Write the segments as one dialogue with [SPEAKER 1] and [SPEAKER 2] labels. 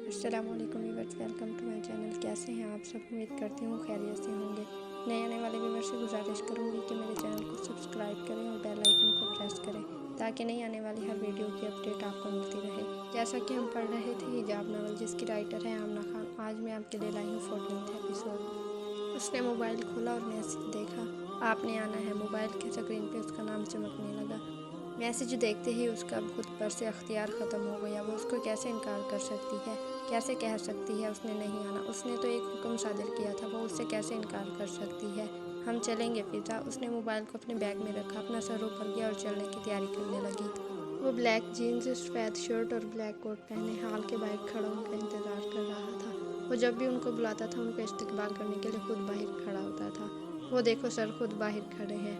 [SPEAKER 1] अस्सलाम वालेकुम viewers, welcome to my channel. कैसे हैं आप सब? उम्मीद करती हूँ खैरियत से होंगे। नए आने वाले व्यूअर्स से गुजारिश करूँगी कि मेरे चैनल को सब्सक्राइब करें और बेल आइकन को प्रेस करें ताकि नई आने वाली हर वीडियो की अपडेट आपको मिलती रहे। जैसा कि हम पढ़ रहे थे हिजाब नावल, जिसकी राइटर है आमना खान। आज मैं आपके लिए लाई हूँ 14th एपिसोड। उसने मोबाइल खोला और मैसेज देखा, आपने आना है। मोबाइल के स्क्रीन पे उसका नाम चमकने लगा। मैसेज देखते ही उसका खुद पर से अख्तियार ख़त्म हो गया। वो उसको कैसे इनकार कर सकती है, कैसे कह सकती है उसने नहीं आना। उसने तो एक हुक्म सादिर किया था, वो उससे कैसे इनकार कर सकती है। हम चलेंगे फिज़ा। उसने मोबाइल को अपने बैग में रखा, अपना सर ऊपर किया और चलने की तैयारी करने लगी। वो ब्लैक जीन्स, सफ़ेद शर्ट और ब्लैक कोट पहने हॉल के बाहर खड़ा उनका इंतज़ार कर रहा था। वो जब भी उनको बुलाता था, उनका इस्तकबाल करने के लिए खुद बाहर खड़ा होता था। वो देखो सर, खुद बाहर खड़े हैं।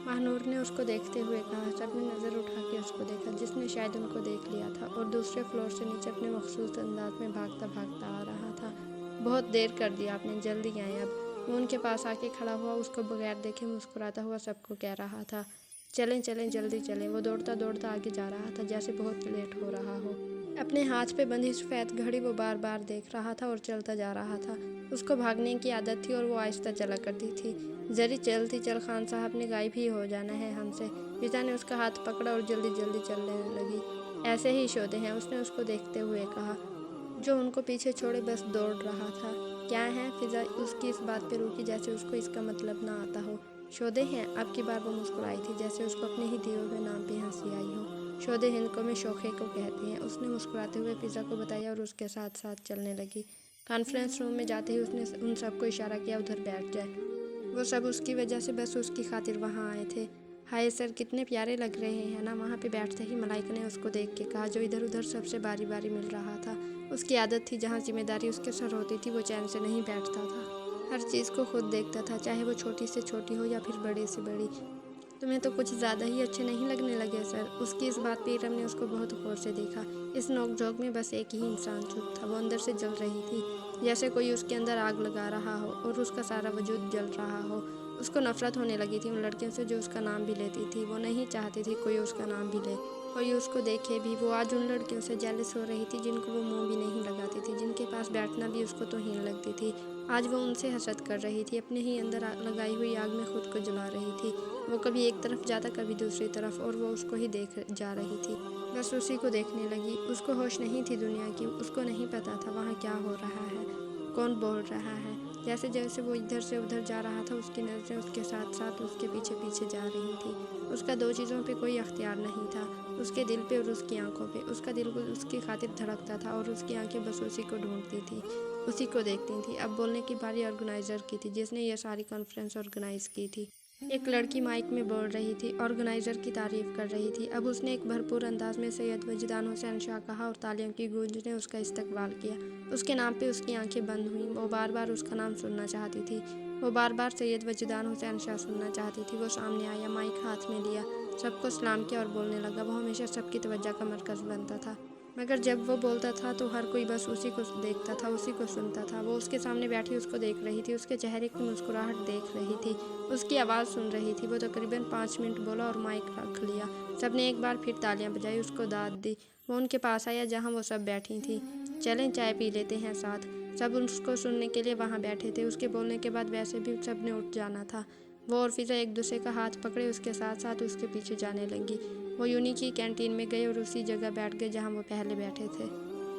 [SPEAKER 1] महानूर ने उसको देखते हुए कहा। सबने नज़र उठा के उसको देखा, जिसने शायद उनको देख लिया था और दूसरे फ्लोर से नीचे अपने मखसूस अंदाज में भागता भागता आ रहा था। बहुत देर कर दी आपने, जल्दी आए अब। वो उनके पास आके खड़ा हुआ, उसको बगैर देखे मुस्कुराता हुआ सबको कह रहा था, चलें चलें, जल्दी चलें। वो दौड़ता दौड़ता आगे जा रहा था, जैसे बहुत लेट हो रहा हो। अपने हाथ पे बंधी सफ़ेद घड़ी वो बार बार देख रहा था और चलता जा रहा था। उसको भागने की आदत थी और वो आहिस्ता चला करती थी। जरी चलती चल, खान साहब ने गायब ही हो जाना है हमसे। पिता ने उसका हाथ पकड़ा और जल्दी जल्दी चलने लगी। ऐसे ही शोधे हैं, उसने उसको देखते हुए कहा, जो उनको पीछे छोड़े बस दौड़ रहा था। क्या है? फिजा उसकी इस बात पे रुकी, जैसे उसको इसका मतलब ना आता हो। शोधे हैं? अब की बार वो मुस्कुराई थी, जैसे उसको अपने ही दिए हुए नाम पे हंसी आई हो। शोधे हिंद में शोखे को कहते हैं। उसने मुस्कुराते हुए पिज़्ज़ा को बताया और उसके साथ साथ चलने लगी। कॉन्फ्रेंस रूम में जाते ही उसने उन सबको इशारा किया, उधर बैठ जाए। वो सब उसकी वजह से, बस उसकी खातिर वहाँ आए थे। हाय सर, कितने प्यारे लग रहे हैं ना। वहाँ पे बैठते ही मलाइका ने उसको देख के कहा, जो इधर उधर सबसे बारी बारी मिल रहा था। उसकी आदत थी, जहाँ जिम्मेदारी उसके सर होती थी वो चैन से नहीं बैठता था। हर चीज़ को खुद देखता था, चाहे वो छोटी से छोटी हो या फिर बड़े से बड़ी। तुम्हें तो कुछ ज़्यादा ही अच्छे नहीं लगने लगे सर? उसकी इस बात पे इरम ने उसको बहुत गौर से देखा। इस नोक-झोंक में बस एक ही इंसान चुप था। वो अंदर से जल रही थी, जैसे कोई उसके अंदर आग लगा रहा हो और उसका सारा वजूद जल रहा हो। उसको नफरत होने लगी थी उन लड़कियों से जो उसका नाम भी लेती थी। वो नहीं चाहती थी कोई उसका नाम भी ले, कोई उसको देखे भी। वो आज उन लड़कियों से जेलस हो रही थी जिनको वो मुंह भी नहीं लगाती थी, जिनके पास बैठना भी उसको तौहीन लगती थी। आज वो उनसे हसद कर रही थी, अपने ही अंदर लगाई हुई आग में खुद को जला रही थी। वो कभी एक तरफ जाता, कभी दूसरी तरफ, और वो उसको ही देख जा रही थी, बस उसी को देखने लगी। उसको होश नहीं थी दुनिया की। उसको नहीं पता था वहाँ क्या हो रहा है, कौन बोल रहा है। जैसे जैसे वो इधर से उधर जा रहा था, उसकी नज़रें उसके साथ साथ उसके पीछे पीछे जा रही थी। उसका दो चीज़ों पे कोई अख्तियार नहीं था, उसके दिल पे और उसकी आंखों पे। उसका दिल उसकी खातिर धड़कता था और उसकी आंखें बस उसी को ढूंढती थी, उसी को देखती थी। अब बोलने की बारी ऑर्गेनाइज़र की थी, जिसने ये सारी कॉन्फ्रेंस ऑर्गेनाइज की थी। एक लड़की माइक में बोल रही थी, ऑर्गेनाइज़र की तारीफ़ कर रही थी। अब उसने एक भरपूर अंदाज में सैयद वजदान हुसैन शाह कहा और तालियों की गूंज ने उसका इस्तकबाल किया। उसके नाम पे उसकी आंखें बंद हुईं। वो बार बार उसका नाम सुनना चाहती थी। वो बार बार सैयद वजदान हुसैन शाह सुनना चाहती थी। वो सामने आया, माइक हाथ में लिया, सबको सलाम किया और बोलने लगा। वो हमेशा सबकी तवज्जो का मरकज़ बनता था, मगर जब वो बोलता था तो हर कोई बस उसी को देखता था, उसी को सुनता था। वो उसके सामने बैठी उसको देख रही थी, उसके चेहरे की मुस्कुराहट देख रही थी, उसकी आवाज़ सुन रही थी। वो तकरीबन 5 मिनट बोला और माइक रख लिया। सबने एक बार फिर तालियां बजाई, उसको दाद दी। वो उनके पास आया जहां वो सब बैठी थी। चलें चाय पी लेते हैं साथ। सब उसको सुनने के लिए वहां बैठे थे। उसके बोलने के बाद वैसे भी सब ने उठ जाना था। वो और फिज़ा एक दूसरे का हाथ पकड़े उसके साथ साथ उसके पीछे जाने लगी। वो यूनी की कैंटीन में गए और उसी जगह बैठ गए जहाँ वो पहले बैठे थे।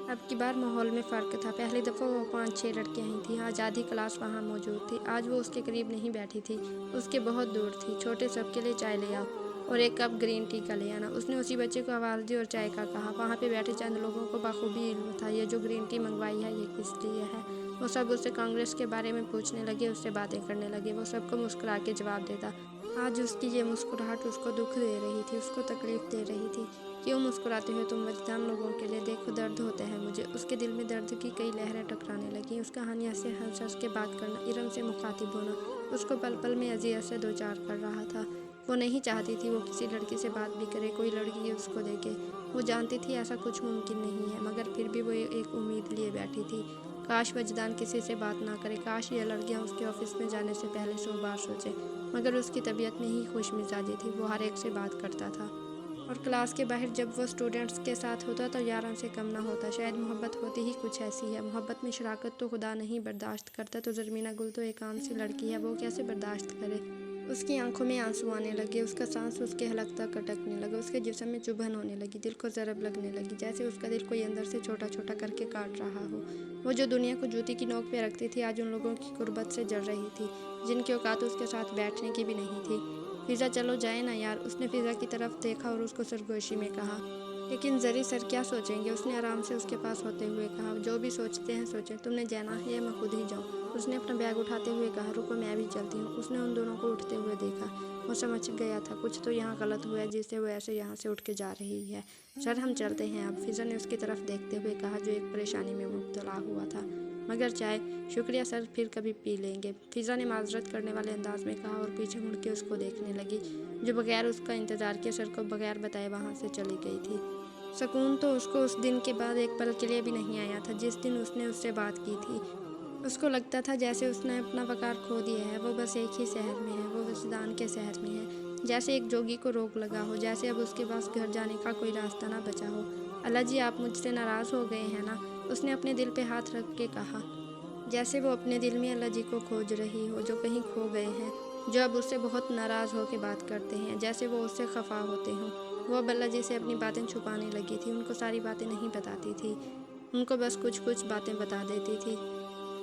[SPEAKER 1] अब की बार माहौल में फ़र्क था। पहली दफ़ा वो 5-6 लड़कियां ही थीं। आज आधी क्लास वहाँ मौजूद थी। आज वो उसके करीब नहीं बैठी थी, उसके बहुत दूर थी। छोटे सबके लिए चाय ले आओ और एक कप ग्रीन टी का ले आना। उसने उसी बच्चे को आवाज़ दी और चाय का कहा। वहाँ पे बैठे चंद लोगों को बखूबी इल्म था ये जो ग्रीन टी मंगवाई है ये किस लिए है। वो सब उससे कांग्रेस के बारे में पूछने लगे, उससे बातें करने लगे। वो सबको मुस्कुरा के जवाब देता। आज उसकी ये मुस्कुराहट उसको दुख दे रही थी, उसको तकलीफ़ दे रही थी। क्यों मुस्कुराते हो तुम वजदान लोगों के लिए? देखो दर्द होता है मुझे। उसके दिल में दर्द की कई लहरें टकराने लगीं। उसका हानिया से हंस हंस के बात करना, इरम से मुखातिब होना, उसको पल पल में अजियत से दो चार कर रहा था। वो नहीं चाहती थी वो किसी लड़की से बात भी करे, कोई लड़की उसको देखे। वो जानती थी ऐसा कुछ मुमकिन नहीं है, मगर फिर भी वो एक उम्मीद लिए बैठी थी। काश वजदान किसी से बात ना करे, काश ये लड़कियां उसके ऑफिस में जाने से पहले 100 बार सोचे। मगर उसकी तबीयत में ही खुश मिजाजी थी, वो हर एक से बात करता था। और क्लास के बाहर जब वो स्टूडेंट्स के साथ होता तो यारां से कम ना होता। शायद मोहब्बत होती ही कुछ ऐसी है। मोहब्बत में शराकत तो खुदा नहीं बर्दाश्त करता, तो ज़रमीना गुल तो एक आम सी लड़की है, वो कैसे बर्दाश्त करे। उसकी आंखों में आंसू आने लगे, उसका सांस उसके हलक तक अटकने लगा, उसके जिस्म में चुभन होने लगी, दिल को ज़रब लगने लगी, जैसे उसका दिल कोई अंदर से छोटा छोटा करके काट रहा हो। वो जो दुनिया को जूती की नोक पे रखती थी, आज उन लोगों की गुर्बत से जल रही थी जिनकी औकात उसके साथ बैठने की भी नहीं थी। फ़िज़ा चलो जाए ना यार, उसने फ़िज़ा की तरफ देखा और उसको सरगोशी में कहा। लेकिन ज़री सर क्या सोचेंगे, उसने आराम से उसके पास होते हुए कहा। जो भी सोचते हैं सोचें, तुमने जाना है या मैं खुद ही जाऊँ। उसने अपना बैग उठाते हुए कहा, रुको मैं भी चलती हूँ। उसने उन दोनों को उठते हुए देखा। वो समझ गया था कुछ तो यहाँ गलत हुआ है, जिससे वो ऐसे यहाँ से उठ के जा रही है। सर हम चलते हैं अब, फ़िज़ा ने उसकी तरफ देखते हुए कहा, जो एक परेशानी में मुब्तला हुआ था। मगर चाय? शुक्रिया सर, फिर कभी पी लेंगे, फ़िज़ा ने माजरत करने वाले अंदाज में कहा और पीछे मुड़ के उसको देखने लगी, जो बगैर उसका इंतज़ार किए सर को बगैर बताए वहाँ से चली गई थी। सुकून तो उसको उस दिन के बाद एक पल के लिए भी नहीं आया था जिस दिन उसने उससे बात की थी। उसको लगता था जैसे उसने अपना वकार खो दिया है, वो बस एक ही शहर में है, वो वजदान के शहर में है। जैसे एक जोगी को रोक लगा हो, जैसे अब उसके पास घर जाने का कोई रास्ता ना बचा हो। अल्लाह जी आप मुझसे नाराज़ हो गए हैं ना, उसने अपने दिल पे हाथ रख के कहा, जैसे वो अपने दिल में अल्लाह जी को खोज रही हो जो कहीं खो गए हैं, जो अब उससे बहुत नाराज़ हो के बात करते हैं, जैसे वो उससे खफा होते हों। वो अब अल्लाह जी से अपनी बातें छुपाने लगी थी, उनको सारी बातें नहीं बताती थी, उनको बस कुछ कुछ बातें बता देती थी।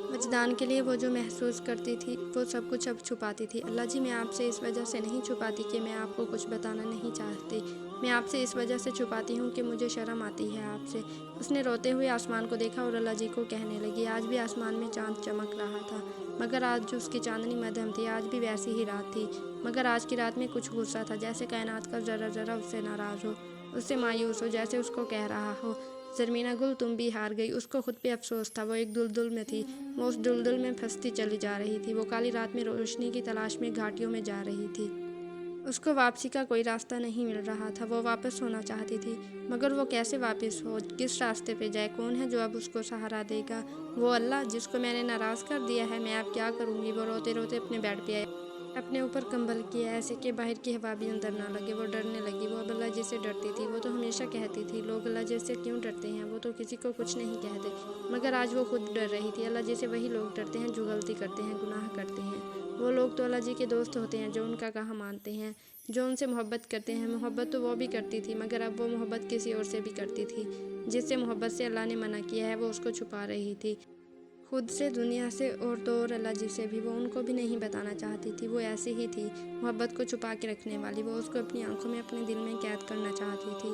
[SPEAKER 1] वजदान के लिए वो जो महसूस करती थी वो सब कुछ अब छुपाती थी। अल्लाह जी मैं आपसे इस वजह से नहीं छुपाती कि मैं आपको कुछ बताना नहीं चाहती, मैं आपसे इस वजह से छुपाती हूँ कि मुझे शर्म आती है आपसे। उसने रोते हुए आसमान को देखा और अल्लाह जी को कहने लगी, आज भी आसमान में चाँद चमक रहा था, मगर आज जो उसकी चांदनी मध्यम थी, आज भी वैसी ही रात थी, मगर आज की रात में कुछ गुस्सा था, जैसे कायनात का ज़रा ज़रा उससे नाराज़ हो, उससे मायूस हो, जैसे उसको कह रहा हो, ज़रमीना गुल तुम भी हार गई। उसको खुद पे अफसोस था, वो एक दुलदुल में थी, वो उस दुलदुल में फंसती चली जा रही थी। वो काली रात में रोशनी की तलाश में घाटियों में जा रही थी। उसको वापसी का कोई रास्ता नहीं मिल रहा था, वो वापस होना चाहती थी, मगर वो कैसे वापस हो, किस रास्ते पे जाए, कौन है जो अब उसको सहारा देगा। वो अल्लाह जिसको मैंने नाराज़ कर दिया है, मैं अब क्या करूँगी। वो रोते रोते अपने बेड पे आई, अपने ऊपर कंबल किया ऐसे कि बाहर की हवा भी अंदर ना लगे। वो डरने लगी, वो अब अल्लाह जी से डरती थी। वो तो हमेशा कहती थी लोग अल्लाह जी से क्यों डरते हैं, वो तो किसी को कुछ नहीं कहते, मगर आज वो खुद डर रही थी। अल्लाह जी से वही लोग डरते हैं जो गलती करते हैं, गुनाह करते हैं। वो लोग तो अल्लाह जी के दोस्त होते हैं जो उनका कहा मानते हैं, जो उनसे मोहब्बत करते हैं। मोहब्बत तो वो भी करती थी, मगर अब वो मोहब्बत किसी और से भी करती थी। जिससे मोहब्बत से अल्लाह ने मना किया है, वो उसको छुपा रही थी, खुद से, दुनिया से और तो और अल्लाह जी से भी। वो उनको भी नहीं बताना चाहती थी, वो ऐसी ही थी, मोहब्बत को छुपा के रखने वाली। वो उसको अपनी आंखों में, अपने दिल में कैद करना चाहती थी।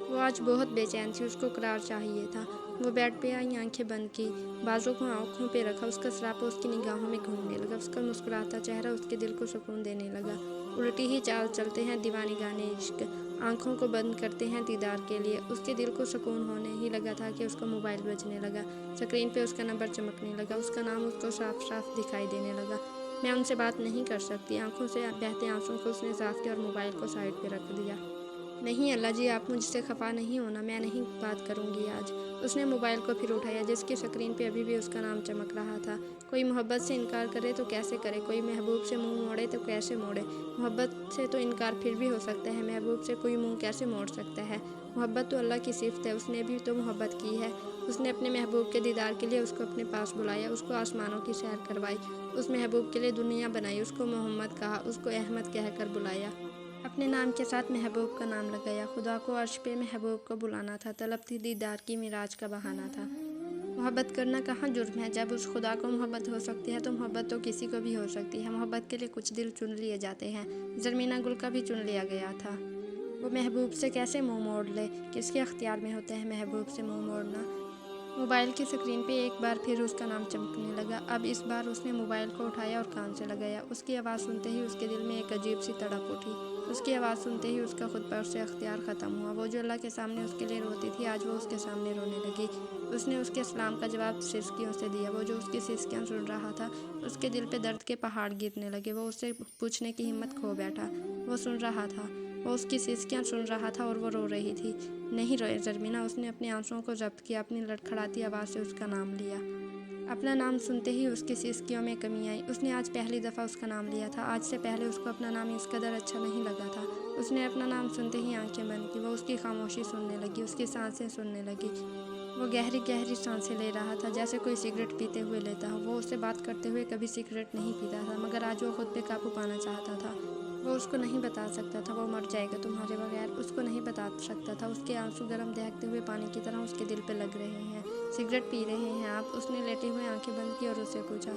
[SPEAKER 1] वो आज बहुत बेचैन थी, उसको करार चाहिए था। वो बेड पे आई, आंखें बंद की, बाजू को आंखों पे रखा, उसका सरापा उसकी निगाहों में घूमने लगा, उसका मुस्कुराता चेहरा उसके दिल को सुकून देने लगा। उल्टी ही चाल चलते हैं दीवानी गाने इश्क, आंखों को बंद करते हैं दीदार के लिए। उसके दिल को सुकून होने ही लगा था कि उसका मोबाइल बजने लगा, स्क्रीन पे उसका नंबर चमकने लगा, उसका नाम उसको साफ साफ दिखाई देने लगा। मैं उनसे बात नहीं कर सकती। आंखों से बहते आंसुओं को उसने साफ किया और मोबाइल को साइड पे रख दिया। नहीं अल्लाह जी आप मुझसे खफा नहीं होना, मैं नहीं बात करूँगी आज। उसने मोबाइल को फिर उठाया, जिसकी स्क्रीन पे अभी भी उसका नाम चमक रहा था। कोई मोहब्बत से इनकार करे तो कैसे करे, कोई महबूब से मुंह मोड़े तो कैसे मोड़े। मोहब्बत से तो इनकार फिर भी हो सकता है, महबूब से कोई मुंह कैसे मोड़ सकता है। मोहब्बत तो अल्लाह की सिफ़त है, उसने भी तो मोहब्बत की है। उसने अपने महबूब के दीदार के लिए उसको अपने पास बुलाया, उसको आसमानों की सैर करवाई, उस महबूब के लिए दुनिया बनाई, उसको मोहम्मद कहा, उसको अहमद कहकर बुलाया, अपने नाम के साथ महबूब का नाम लगाया। खुदा को अर्श पे महबूब को बुलाना था, तलब थी दीदार की, मिराज का बहाना था। मोहब्बत करना कहाँ जुर्म है, जब उस खुदा को मोहब्बत हो सकती है तो मोहब्बत तो किसी को भी हो सकती है। मोहब्बत के लिए कुछ दिल चुन लिए जाते हैं, ज़रमीना गुल का भी चुन लिया गया था। वो महबूब से कैसे मुंह मोड़ ले, किसके अख्तियार में होता है महबूब से मुंह मोड़ना। मोबाइल की स्क्रीन पे एक बार फिर उसका नाम चमकने लगा। अब इस बार उसने मोबाइल को उठाया और कान से लगाया। उसकी आवाज़ सुनते ही उसके दिल में एक अजीब सी तड़प उठी। उसकी आवाज़ सुनते ही उसका खुद पर से अख्तियार ख़त्म हुआ। वो जो अल्लाह के सामने उसके लिए रोती थी, आज वो उसके सामने रोने लगी। उसने उसके सलाम का जवाब सिसकियों से दिया। वो जो उसकी सिसकियाँ सुन रहा था, उसके दिल पे दर्द के पहाड़ गिरने लगे। वो उससे पूछने की हिम्मत खो बैठा। वो सुन रहा था, वो उसकी सिसकियाँ सुन रहा था और वो रो रही थी। नहीं रोए ज़रमीना, उसने अपने आंसुओं को ज़ब्त किया, अपनी लड़खड़ाती आवाज़ से उसका नाम लिया। अपना नाम सुनते ही उसकी सिसकियों में कमी आई। उसने आज पहली दफ़ा उसका नाम लिया था। आज से पहले उसको अपना नाम इस कदर अच्छा नहीं लगा था। اس نے اپنا نام سنتے ہی آنکھیں بند کی۔ وہ اس کی خاموشی سننے لگی، اس کی سانسیں سننے لگی۔ وہ گہری گہری سانسیں لے رہا تھا، جیسے کوئی سگریٹ پیتے ہوئے لیتا ہو۔ وہ اس سے بات کرتے ہوئے کبھی سگریٹ نہیں پیتا تھا، مگر آج وہ خود پہ قابو پانا چاہتا تھا۔ وہ اس کو نہیں بتا سکتا تھا وہ مر جائے گا تمہارے بغیر، اس کو نہیں بتا سکتا تھا۔ اس کے آنسو گرم دہکتے ہوئے پانی کی طرح اس کے دل پہ لگ رہے ہیں۔ سگریٹ پی رہے ہیں آپ؟ اس نے لیٹے ہوئے آنکھیں بند کی اور اس سے پوچھا۔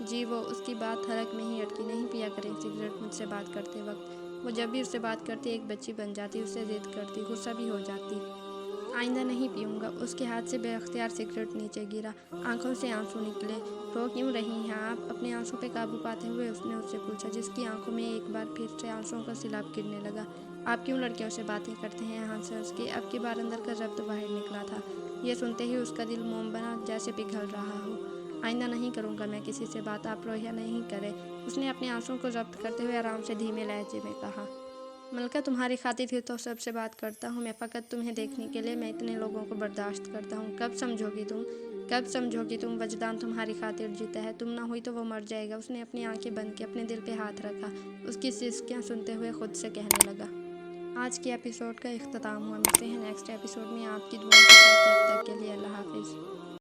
[SPEAKER 1] جی، وہ اس کی بات حلق میں ہی اٹکی۔ نہیں پیا کریں سگریٹ مجھ سے بات کرتے وقت۔ وہ جب بھی اس سے بات کرتی ایک بچی بن جاتی، اس سے ضد کرتی، غصہ بھی ہو جاتی۔ آئندہ نہیں پیوں گا۔ اس کے ہاتھ سے بے اختیار سگریٹ نیچے گرا، آنکھوں سے آنسو نکلے۔ رو کیوں رہی ہیں آپ؟ اپنے آنسو پہ قابو پاتے ہوئے اس نے اس سے پوچھا، جس کی آنکھوں میں ایک بار پھر سے آنسوؤں کا سیلاب گرنے لگا۔ آپ کیوں لڑکیوں سے باتیں کرتے ہیں؟ ہنس ہنس کے اب کی بار اندر کا ضبط باہر نکلا تھا۔ یہ سنتے ہی اس کا دل موم بنا، جیسے پگھل رہا ہو۔ آئندہ نہیں کروں گا میں کسی سے بات، آپ رویا نہیں کریں، اس نے اپنے آنسوؤں کو ضبط کرتے ہوئے آرام سے دھیمے لہجے میں کہا۔ ملکہ تمہاری خاطر ہی تو سب سے بات کرتا ہوں میں، فقط تمہیں دیکھنے کے لیے میں اتنے لوگوں کو برداشت کرتا ہوں۔ کب سمجھو گی تم؟ کب سمجھو گی تم؟ وجدان تمہاری خاطر جیتا ہے، تم نہ ہوئی تو وہ مر جائے گا۔ اس نے اپنی آنکھیں بند کی، اپنے دل پہ ہاتھ رکھا، اس کی سسکیاں سنتے ہوئے خود سے کہنے لگا۔ آج کے ایپیسوڈ کا اختتام ہوا، ملتے ہیں نیکسٹ ایپیسوڈ میں آپ کی دعاؤں کے ساتھ۔ تب تک کے لیے اللہ حافظ۔